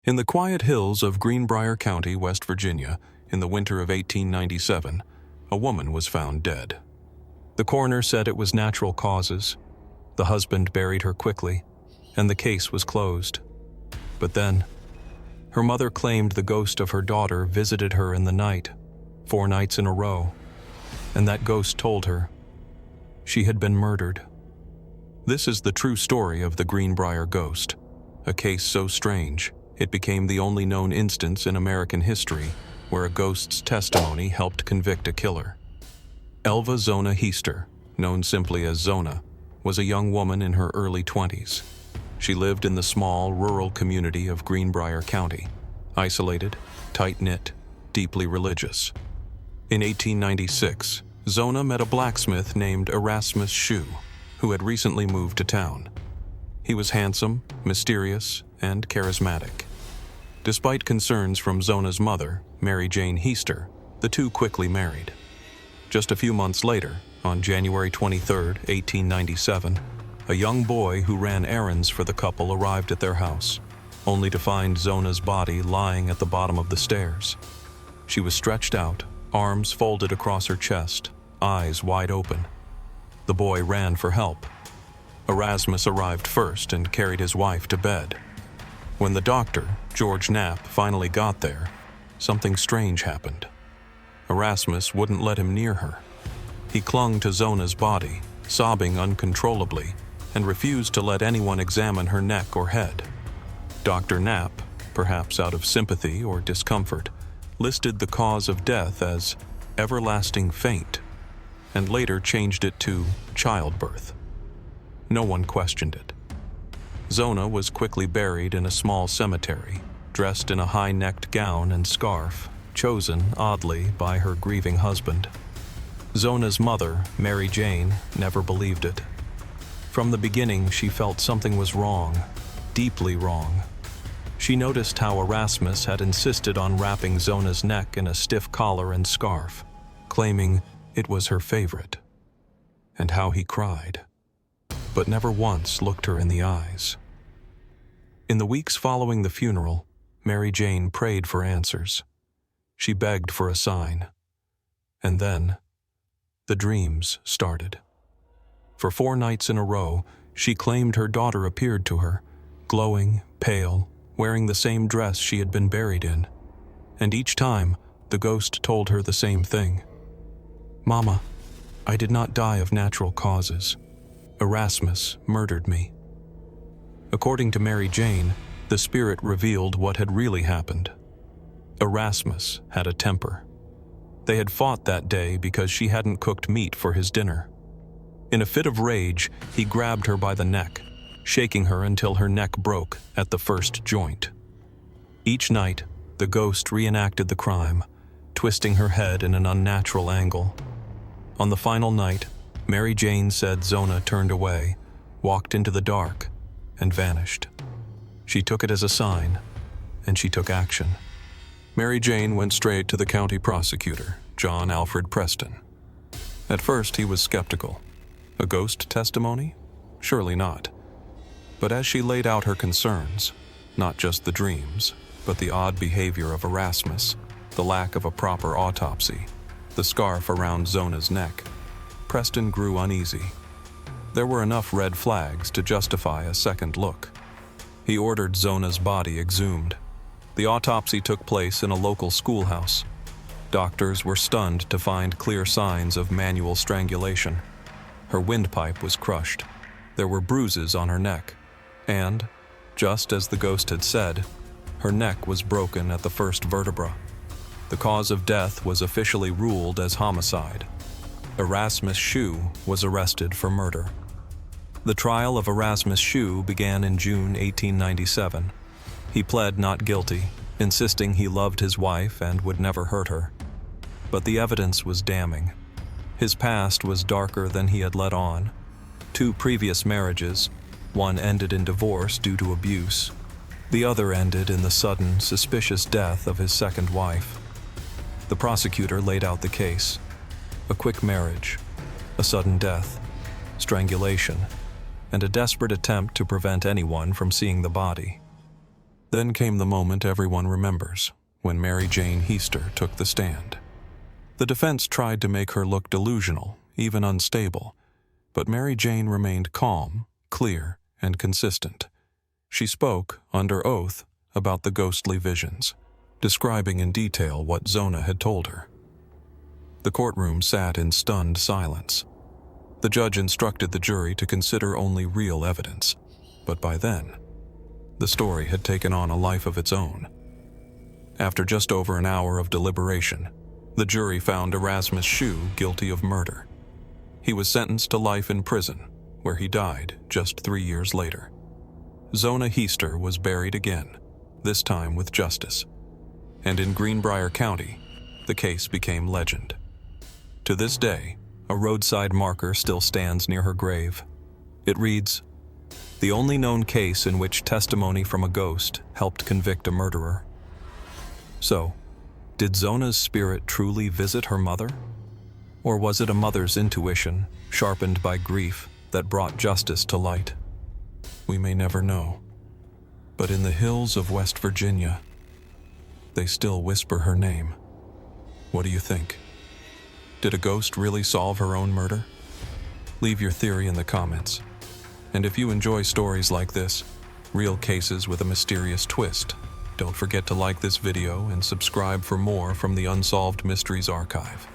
In the quiet hills of Greenbrier County, West Virginia, in the winter of 1897, a woman was found dead. The coroner said it was natural causes. The husband buried her quickly, and the case was closed. But then, her mother claimed the ghost of her daughter visited her in the night, 4 nights in a row, and that ghost told her she had been murdered. This is the true story of the Greenbrier Ghost, a case so strange it became the only known instance in American history where a ghost's testimony helped convict a killer. Elva Zona Heister, known simply as Zona, was a young woman in her early 20s. She lived in the small, rural community of Greenbrier County, isolated, tight-knit, deeply religious. In 1896, Zona met a blacksmith named Erasmus Shue, who had recently moved to town. He was handsome, mysterious, and charismatic. Despite concerns from Zona's mother, Mary Jane Heister, the two quickly married. Just a few months later, on January 23, 1897, a young boy who ran errands for the couple arrived at their house, only to find Zona's body lying at the bottom of the stairs. She was stretched out, arms folded across her chest, eyes wide open. The boy ran for help. Erasmus arrived first and carried his wife to bed. When the doctor, George Knapp, finally got there, something strange happened. Erasmus wouldn't let him near her. He clung to Zona's body, sobbing uncontrollably, and refused to let anyone examine her neck or head. Dr. Knapp, perhaps out of sympathy or discomfort, listed the cause of death as everlasting faint, and later changed it to childbirth. No one questioned it. Zona was quickly buried in a small cemetery, dressed in a high-necked gown and scarf, chosen, oddly, by her grieving husband. Zona's mother, Mary Jane, never believed it. From the beginning, she felt something was wrong, deeply wrong. She noticed how Erasmus had insisted on wrapping Zona's neck in a stiff collar and scarf, claiming it was her favorite, and how he cried, but never once looked her in the eyes. In the weeks following the funeral, Mary Jane prayed for answers. She begged for a sign. And then, the dreams started. For 4 nights in a row, she claimed her daughter appeared to her, glowing, pale, wearing the same dress she had been buried in. And each time, the ghost told her the same thing. "Mama, I did not die of natural causes. Erasmus murdered me." According to Mary Jane, the spirit revealed what had really happened. Erasmus had a temper. They had fought that day because she hadn't cooked meat for his dinner. In a fit of rage, he grabbed her by the neck, shaking her until her neck broke at the first joint. Each night, the ghost reenacted the crime, twisting her head in an unnatural angle. On the final night, Mary Jane said Zona turned away, walked into the dark, and vanished. She took it as a sign, and she took action. Mary Jane went straight to the county prosecutor, John Alfred Preston. At first, he was skeptical. A ghost testimony? Surely not. But as she laid out her concerns, not just the dreams, but the odd behavior of Erasmus, the lack of a proper autopsy, the scarf around Zona's neck, Preston grew uneasy. There were enough red flags to justify a second look. He ordered Zona's body exhumed. The autopsy took place in a local schoolhouse. Doctors were stunned to find clear signs of manual strangulation. Her windpipe was crushed. There were bruises on her neck. And, just as the ghost had said, her neck was broken at the first vertebra. The cause of death was officially ruled as homicide. Erasmus Shue was arrested for murder. The trial of Erasmus Shue began in June 1897. He pled not guilty, insisting he loved his wife and would never hurt her. But the evidence was damning. His past was darker than he had let on. 2 previous marriages, one ended in divorce due to abuse. The other ended in the sudden, suspicious death of his second wife. The prosecutor laid out the case. A quick marriage, a sudden death, strangulation, and a desperate attempt to prevent anyone from seeing the body. Then came the moment everyone remembers, when Mary Jane Heaster took the stand. The defense tried to make her look delusional, even unstable, but Mary Jane remained calm, clear, and consistent. She spoke, under oath, about the ghostly visions, describing in detail what Zona had told her. The courtroom sat in stunned silence. The judge instructed the jury to consider only real evidence, but by then, the story had taken on a life of its own. After just over an hour of deliberation, the jury found Erasmus Shue guilty of murder. He was sentenced to life in prison, where he died just 3 years later. Zona Heaster was buried again, this time with justice. And in Greenbrier County, the case became legend. To this day, a roadside marker still stands near her grave. It reads, "The only known case in which testimony from a ghost helped convict a murderer." So, did Zona's spirit truly visit her mother? Or was it a mother's intuition, sharpened by grief, that brought justice to light? We may never know. But in the hills of West Virginia, they still whisper her name. What do you think? Did a ghost really solve her own murder? Leave your theory in the comments. And if you enjoy stories like this, real cases with a mysterious twist, don't forget to like this video and subscribe for more from the Unsolved Mysteries Archive.